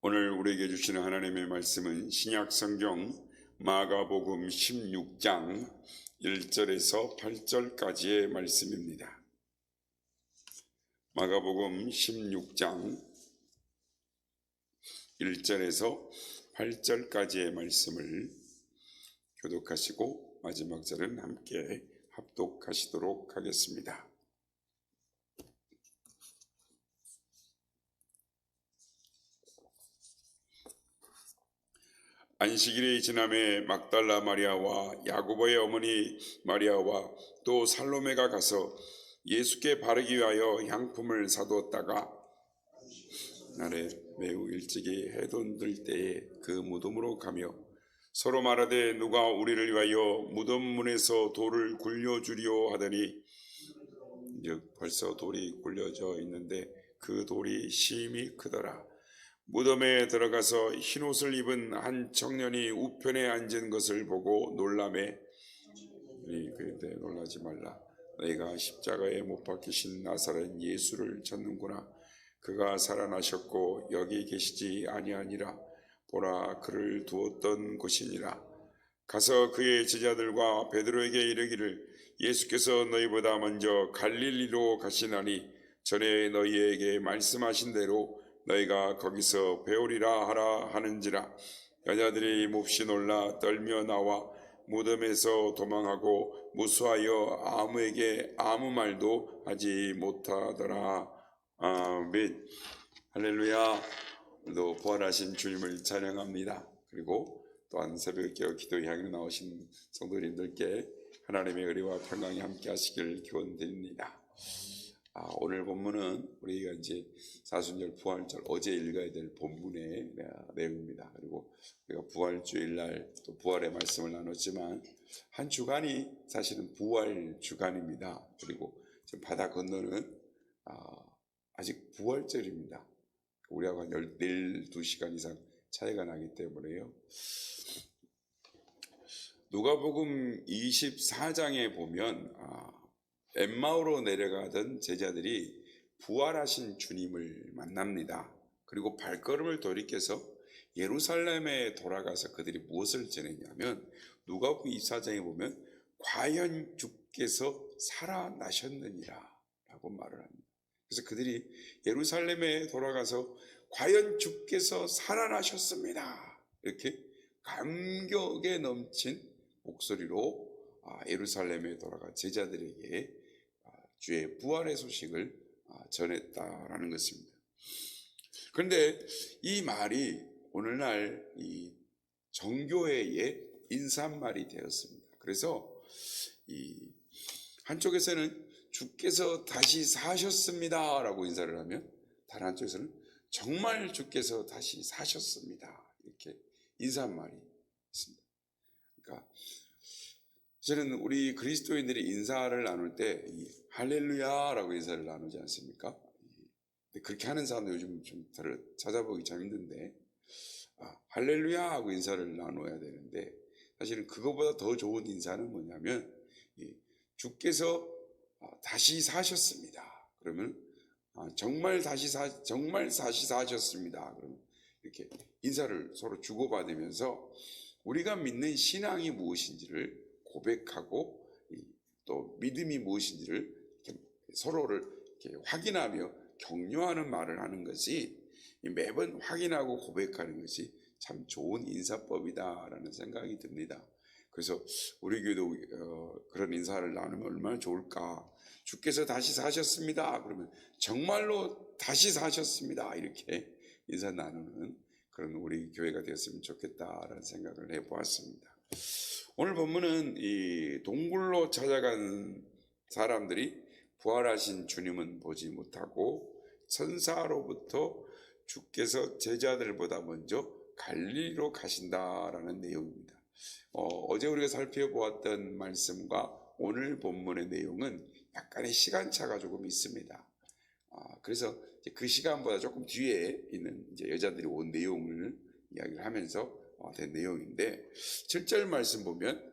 오늘 우리에게 주시는 하나님의 말씀은 신약성경 마가복음 16장 1절에서 8절까지의 말씀입니다. 마가복음 16장 1절에서 8절까지의 말씀을 교독하시고 마지막 절은 함께 합독하시도록 하겠습니다. 안식일이 지남에 막달라 마리아와 야고보의 어머니 마리아와 또 살로메가 가서 예수께 바르기 위하여 향품을 사두었다가 날에 매우 일찍이 해돈 들 때에 그 무덤으로 가며 서로 말하되 누가 우리를 위하여 무덤 문에서 돌을 굴려주리오 하더니 즉 벌써 돌이 굴려져 있는데 그 돌이 심히 크더라. 무덤에 들어가서 흰옷을 입은 한 청년이 우편에 앉은 것을 보고 놀라매 그때 놀라지 말라. 너희가 십자가에 못 박히신 나사렛 예수를 찾는구나. 그가 살아나셨고 여기 계시지 아니하니라. 보라, 그를 두었던 곳이니라. 가서 그의 제자들과 베드로에게 이르기를 예수께서 너희보다 먼저 갈릴리로 가시나니 전에 너희에게 말씀하신 대로 너희가 거기서 배우리라 하라 하는지라. 여자들이 몹시 놀라 떨며 나와 무덤에서 도망하고 무수하여 아무에게 아무 말도 하지 못하더라. 아멘. 할렐루야. 오늘도 부활하신 주님을 찬양합니다. 그리고 또한 새벽 기도의 향기로 나오신 성도님들께 하나님의 의리와 평강이 함께 하시길 기원드립니다. 오늘 본문은 우리가 이제 사순절 부활절 어제 읽어야 될 본문의 내용입니다. 그리고 우리가 부활주일날 또 부활의 말씀을 나눴지만 한 주간이 사실은 부활 주간입니다. 그리고 지금 바다 건너는 아직 부활절입니다. 우리하고 한 14시간 이상 차이가 나기 때문에요. 누가복음 24장에 보면 엠마오로 내려가던 제자들이 부활하신 주님을 만납니다. 그리고 발걸음을 돌이켜서 예루살렘에 돌아가서 그들이 무엇을 전했냐면 누가복음 24장에 보면 과연 주께서 살아나셨느니라 라고 말을 합니다. 그래서 그들이 예루살렘에 돌아가서 과연 주께서 살아나셨습니다 이렇게 감격에 넘친 목소리로 예루살렘에 돌아가 제자들에게 주의 부활의 소식을 전했다라는 것입니다. 그런데 이 말이 오늘날 이 정교회의 인사말이 되었습니다. 그래서 이 한쪽에서는 주께서 다시 사셨습니다 라고 인사를 하면 다른 한쪽에서는 정말 주께서 다시 사셨습니다 이렇게 인사말이 있습니다. 그러니까 저는 우리 그리스도인들이 인사를 나눌 때 할렐루야라고 인사를 나누지 않습니까? 그렇게 하는 사람도 요즘 좀 찾아보기 참 힘든데 할렐루야 하고 인사를 나눠야 되는데 사실은 그거보다 더 좋은 인사는 뭐냐면 주께서 다시 사셨습니다. 그러면 정말 다시 사셨습니다. 그러면 이렇게 인사를 서로 주고받으면서 우리가 믿는 신앙이 무엇인지를 고백하고 또 믿음이 무엇인지를 서로를 이렇게 확인하며 격려하는 말을 하는 것이 매번 확인하고 고백하는 것이 참 좋은 인사법이다라는 생각이 듭니다. 그래서 우리 교회도 그런 인사를 나누면 얼마나 좋을까. 주께서 다시 사셨습니다. 그러면 정말로 다시 사셨습니다. 이렇게 인사 나누는 그런 우리 교회가 되었으면 좋겠다라는 생각을 해보았습니다. 오늘 본문은 이 동굴로 찾아간 사람들이 부활하신 주님은 보지 못하고 천사로부터 주께서 제자들보다 먼저 갈릴리로 가신다라는 내용입니다. 어제 우리가 살펴보았던 말씀과 오늘 본문의 내용은 약간의 시간차가 조금 있습니다. 그래서 그 시간보다 조금 뒤에 있는 이제 여자들이 온 내용을 이야기를 하면서 된 내용인데 7절 말씀 보면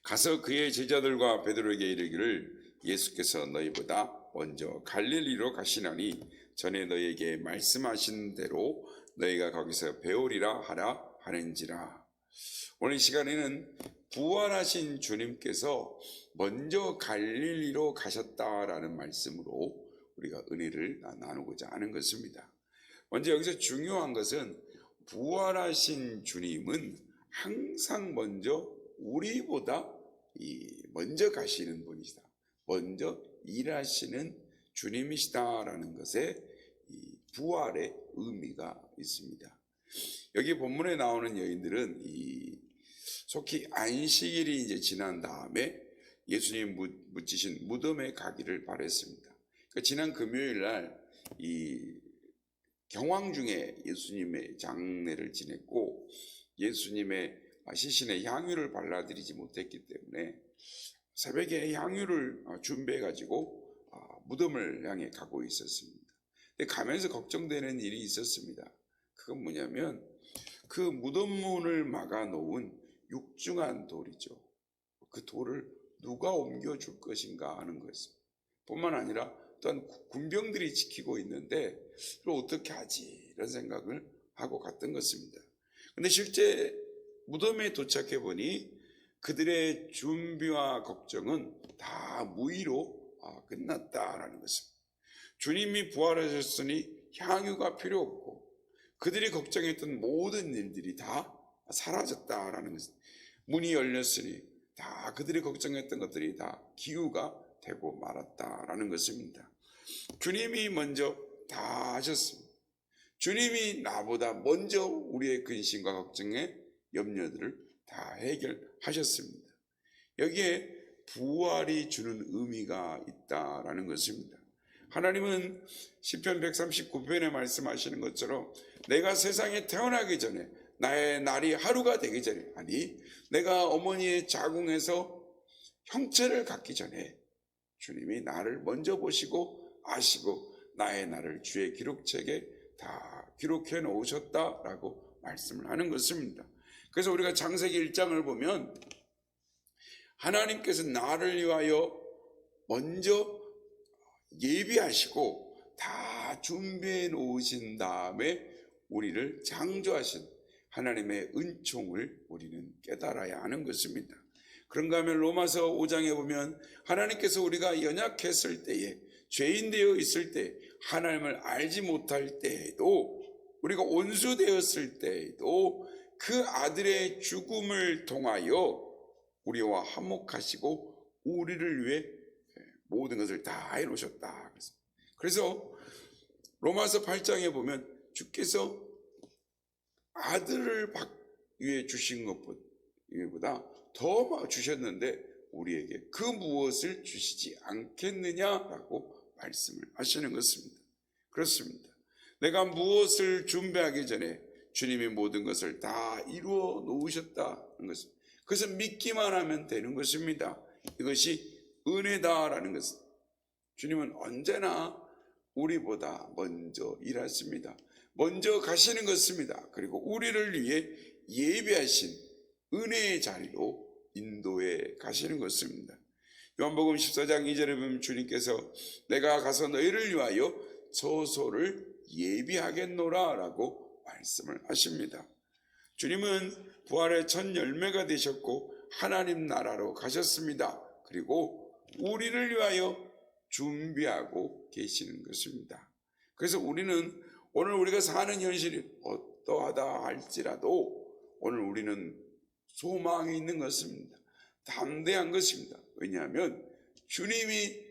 가서 그의 제자들과 베드로에게 이르기를 예수께서 너희보다 먼저 갈릴리로 가시나니 전에 너희에게 말씀하신 대로 너희가 거기서 배우리라 하라 하는지라. 오늘 이 시간에는 부활하신 주님께서 먼저 갈릴리로 가셨다라는 말씀으로 우리가 은혜를 나누고자 하는 것입니다. 먼저 여기서 중요한 것은 부활하신 주님은 항상 먼저 우리보다 먼저 가시는 분이시다. 먼저 일하시는 주님이시다라는 것에 이 부활의 의미가 있습니다. 여기 본문에 나오는 여인들은 속히 안식일이 이제 지난 다음에 예수님 묻히신 무덤에 가기를 바랬습니다. 그러니까 지난 금요일 날 이 경황 중에 예수님의 장례를 지냈고 예수님의 시신에 향유를 발라드리지 못했기 때문에 새벽에 향유를 준비해 가지고 무덤을 향해 가고 있었습니다. 근데 가면서 걱정되는 일이 있었습니다. 그건 뭐냐면 그 무덤문을 막아 놓은 육중한 돌이죠. 그 돌을 누가 옮겨줄 것인가 하는 것입니다. 뿐만 아니라 또한 군병들이 지키고 있는데 그걸 어떻게 하지 이런 생각을 하고 갔던 것입니다. 그런데 실제 무덤에 도착해 보니 그들의 준비와 걱정은 다 무의로 끝났다라는 것입니다. 주님이 부활하셨으니 향유가 필요 없고 그들이 걱정했던 모든 일들이 다 사라졌다라는 것입니다. 문이 열렸으니 다 그들이 걱정했던 것들이 다 기우가 되고 말았다라는 것입니다. 주님이 먼저 다 하셨습니다. 주님이 나보다 먼저 우리의 근심과 걱정의 염려들을 다 해결하셨습니다. 여기에 부활이 주는 의미가 있다라는 것입니다. 하나님은 시편 139편에 말씀하시는 것처럼 내가 세상에 태어나기 전에 나의 날이 하루가 되기 전에 아니 내가 어머니의 자궁에서 형체를 갖기 전에 주님이 나를 먼저 보시고 아시고 나의 날을 주의 기록책에 다 기록해 놓으셨다라고 말씀을 하는 것입니다. 그래서 우리가 창세기 1장을 보면 하나님께서 나를 위하여 먼저 예비하시고 다 준비해 놓으신 다음에 우리를 창조하신 하나님의 은총을 우리는 깨달아야 하는 것입니다. 그런가 하면 로마서 5장에 보면 하나님께서 우리가 연약했을 때에 죄인 되어 있을 때 하나님을 알지 못할 때에도 우리가 온수되었을 때에도 그 아들의 죽음을 통하여 우리와 화목하시고 우리를 위해 모든 것을 다 해놓으셨다. 그래서 로마서 8장에 보면 주께서 아들을 위해 주신 것보다 더 주셨는데 우리에게 그 무엇을 주시지 않겠느냐라고 말씀을 하시는 것입니다. 그렇습니다. 내가 무엇을 준비하기 전에 주님이 모든 것을 다 이루어 놓으셨다는 것입니다. 그래서 믿기만 하면 되는 것입니다. 이것이 은혜다라는 것은 주님은 언제나 우리보다 먼저 일하십니다. 먼저 가시는 것입니다. 그리고 우리를 위해 예비하신 은혜의 자리로 인도해 가시는 것입니다. 요한복음 14장 2절에 보면 주님께서 내가 가서 너희를 위하여 처소를 예비하겠노라 라고 말씀을 하십니다. 주님은 부활의 첫 열매가 되셨고 하나님 나라로 가셨습니다. 그리고 우리를 위하여 준비하고 계시는 것입니다. 그래서 우리는 오늘 우리가 사는 현실이 어떠하다 할지라도 오늘 우리는 소망이 있는 것입니다. 담대한 것입니다. 왜냐하면 주님이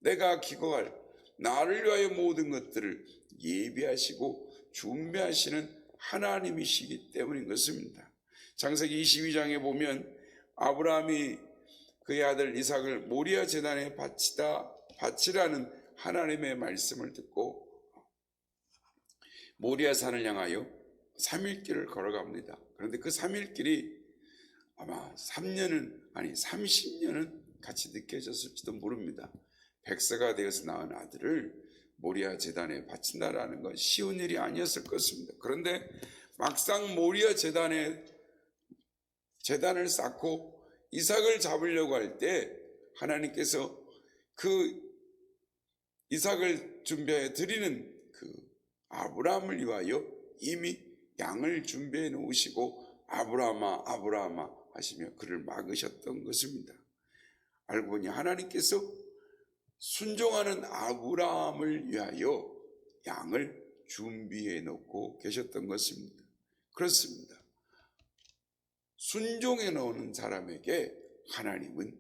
내가 기거할 나를 위하여 모든 것들을 예비하시고 준비하시는 하나님이시기 때문인 것입니다. 창세기 22장에 보면 아브라함이 그의 아들 이삭을 모리아 제단에 바치라는 하나님의 말씀을 듣고 모리아 산을 향하여 3일길을 걸어갑니다. 그런데 그 3일길이 아마 30년은 같이 느껴졌을지도 모릅니다. 백세가 되어서 낳은 아들을 모리아 제단에 바친다라는 건 쉬운 일이 아니었을 것입니다. 그런데 막상 모리아 제단을 쌓고 이삭을 잡으려고 할 때 하나님께서 그 이삭을 준비해 드리는 그 아브라함을 위하여 이미 양을 준비해 놓으시고 아브라함아 아브라함아 하시며 그를 막으셨던 것입니다. 알고 보니 하나님께서 순종하는 아브라함을 위하여 양을 준비해 놓고 계셨던 것입니다. 그렇습니다. 순종해 놓는 사람에게 하나님은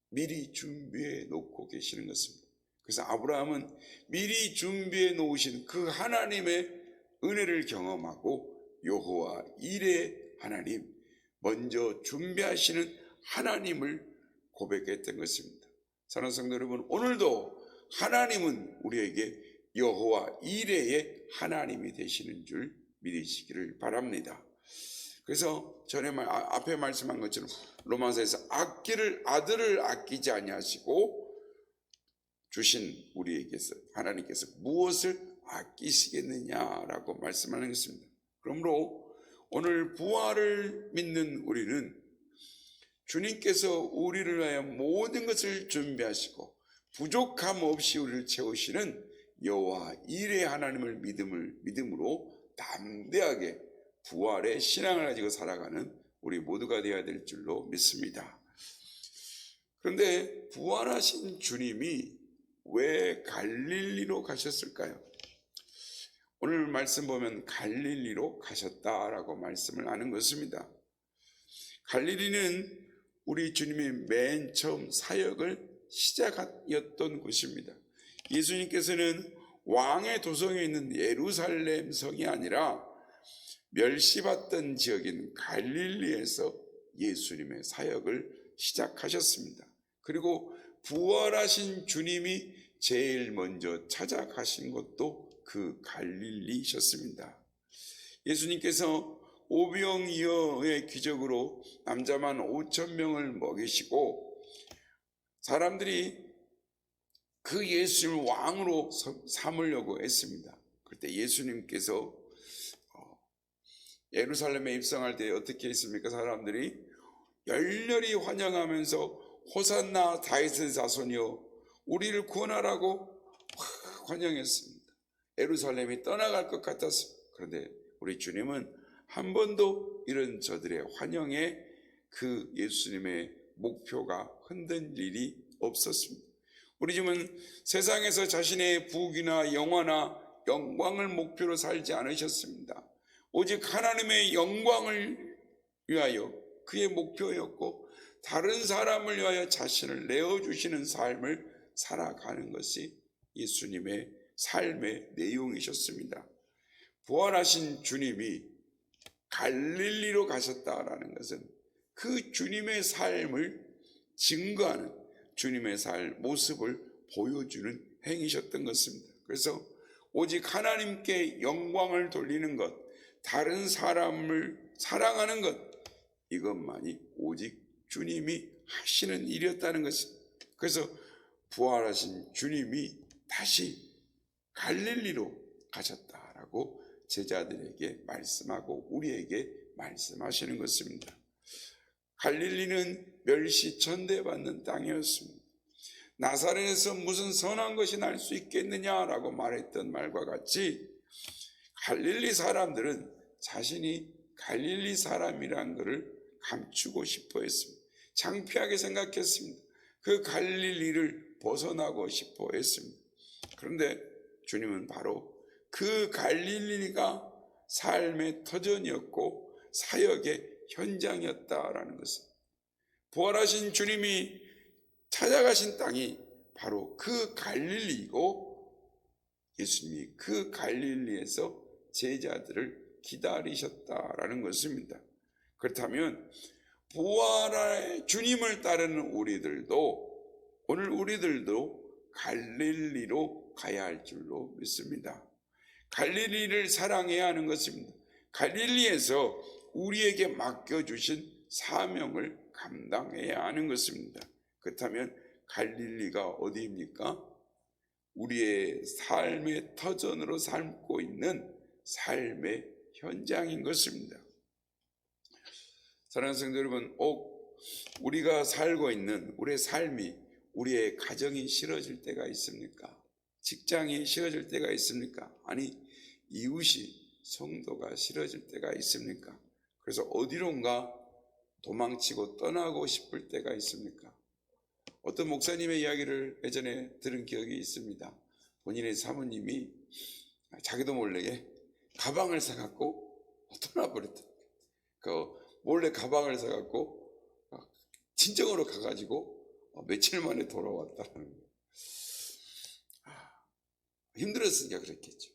미리 준비해 놓고 계시는 것입니다. 그래서 아브라함은 미리 준비해 놓으신 그 하나님의 은혜를 경험하고 여호와 이레 하나님, 먼저 준비하시는 하나님을 고백했던 것입니다. 사랑하는 성도 여러분, 오늘도 하나님은 우리에게 여호와 이레의 하나님이 되시는 줄 믿으시기를 바랍니다. 그래서 전에 앞에 말씀한 것처럼 로마서에서 아들을 아끼지 아니하시고 주신 우리에게서 하나님께서 무엇을 아끼시겠느냐라고 말씀하는 것입니다. 그러므로 오늘 부활을 믿는 우리는 주님께서 우리를 위하여 모든 것을 준비하시고 부족함 없이 우리를 채우시는 여호와 이레 하나님을 믿음으로 담대하게 부활의 신앙을 가지고 살아가는 우리 모두가 되어야 될 줄로 믿습니다. 그런데 부활하신 주님이 왜 갈릴리로 가셨을까요? 오늘 말씀 보면 갈릴리로 가셨다라고 말씀을 하는 것입니다. 갈릴리는 우리 주님이 맨 처음 사역을 시작하였던 곳입니다. 예수님께서는 왕의 도성에 있는 예루살렘 성이 아니라 멸시받던 지역인 갈릴리에서 예수님의 사역을 시작하셨습니다. 그리고 부활하신 주님이 제일 먼저 찾아가신 것도 그 갈릴리셨습니다. 예수님께서 오병이어의 기적으로 남자만 5,000명을 먹이시고 사람들이 그 예수님을 왕으로 삼으려고 했습니다. 그때 예수님께서 예루살렘에 입성할 때 어떻게 했습니까? 사람들이 열렬히 환영하면서 호산나 다윗의 자손이여 우리를 구원하라고 환영했습니다. 예루살렘이 떠나갈 것 같았습니다. 그런데 우리 주님은 한 번도 이런 저들의 환영에 그 예수님의 목표가 흔든 일이 없었습니다. 우리 주님은 세상에서 자신의 부귀나 영화나 영광을 목표로 살지 않으셨습니다. 오직 하나님의 영광을 위하여 그의 목표였고 다른 사람을 위하여 자신을 내어주시는 삶을 살아가는 것이 예수님의 삶의 내용이셨습니다. 부활하신 주님이 갈릴리로 가셨다라는 것은 그 주님의 삶을 증거하는 주님의 삶 모습을 보여주는 행위셨던 것입니다. 그래서 오직 하나님께 영광을 돌리는 것, 다른 사람을 사랑하는 것, 이것만이 오직 주님이 하시는 일이었다는 것입니다. 그래서 부활하신 주님이 다시 갈릴리로 가셨다라고 제자들에게 말씀하고 우리에게 말씀하시는 것입니다. 갈릴리는 멸시 천대받는 땅이었습니다. 나사렛에서 무슨 선한 것이 날 수 있겠느냐라고 말했던 말과 같이 갈릴리 사람들은 자신이 갈릴리 사람이라는 것을 감추고 싶어 했습니다. 창피하게 생각했습니다. 그 갈릴리를 벗어나고 싶어 했습니다. 그런데 주님은 바로 그 갈릴리가 삶의 터전이었고 사역의 현장이었다라는 것입니다. 부활하신 주님이 찾아가신 땅이 바로 그 갈릴리이고 예수님이 그 갈릴리에서 제자들을 기다리셨다라는 것입니다. 그렇다면 부활의 주님을 따르는 오늘 우리들도 갈릴리로 가야 할 줄로 믿습니다. 갈릴리를 사랑해야 하는 것입니다. 갈릴리에서 우리에게 맡겨주신 사명을 감당해야 하는 것입니다. 그렇다면 갈릴리가 어디입니까? 우리의 삶의 터전으로 삼고 있는 삶의 현장인 것입니다. 사랑하는 성도 여러분, 우리가 살고 있는 우리의 삶이 우리의 가정이 싫어질 때가 있습니까? 직장이 싫어질 때가 있습니까? 아니, 이웃이 성도가 싫어질 때가 있습니까? 그래서 어디론가 도망치고 떠나고 싶을 때가 있습니까? 어떤 목사님의 이야기를 예전에 들은 기억이 있습니다. 본인의 사모님이 자기도 모르게 가방을 사갖고 떠나버렸다. 몰래 가방을 사갖고 친정으로 가가지고 며칠 만에 돌아왔다는 거예요. 힘들었으니까 그랬겠죠.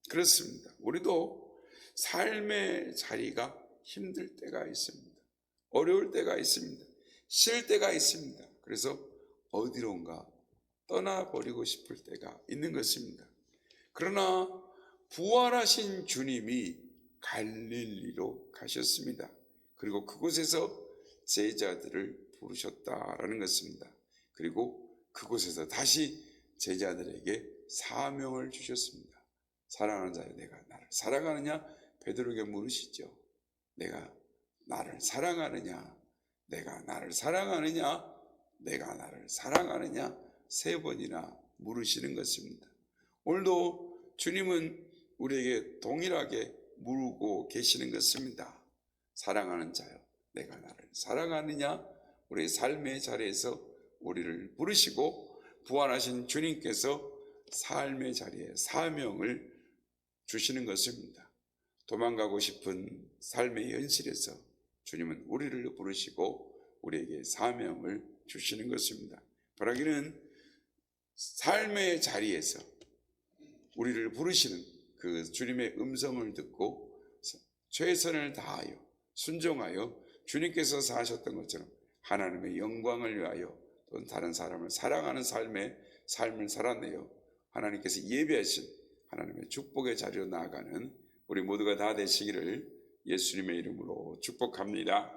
그렇습니다. 우리도 삶의 자리가 힘들 때가 있습니다. 어려울 때가 있습니다. 싫을 때가 있습니다. 그래서 어디론가 떠나버리고 싶을 때가 있는 것입니다. 그러나 부활하신 주님이 갈릴리로 가셨습니다. 그리고 그곳에서 제자들을 부르셨다라는 것입니다. 그리고 그곳에서 다시 제자들에게 사명을 주셨습니다. 사랑하는 자여, 내가 나를 사랑하느냐? 베드로에게 물으시죠. 내가 나를 사랑하느냐? 내가 나를 사랑하느냐? 내가 나를 사랑하느냐? 3번이나 물으시는 것입니다. 오늘도 주님은 우리에게 동일하게 물고 계시는 것입니다. 사랑하는 자여, 내가 나를 사랑하느냐? 우리의 삶의 자리에서 우리를 부르시고 부활하신 주님께서 삶의 자리에 사명을 주시는 것입니다. 도망가고 싶은 삶의 현실에서 주님은 우리를 부르시고 우리에게 사명을 주시는 것입니다. 바라기는 삶의 자리에서 우리를 부르시는 그 주님의 음성을 듣고 최선을 다하여 순종하여 주님께서 사셨던 것처럼 하나님의 영광을 위하여 또 다른 사람을 사랑하는 삶을 살아내어 하나님께서 예비하신 하나님의 축복의 자리로 나아가는 우리 모두가 다 되시기를 예수님의 이름으로 축복합니다.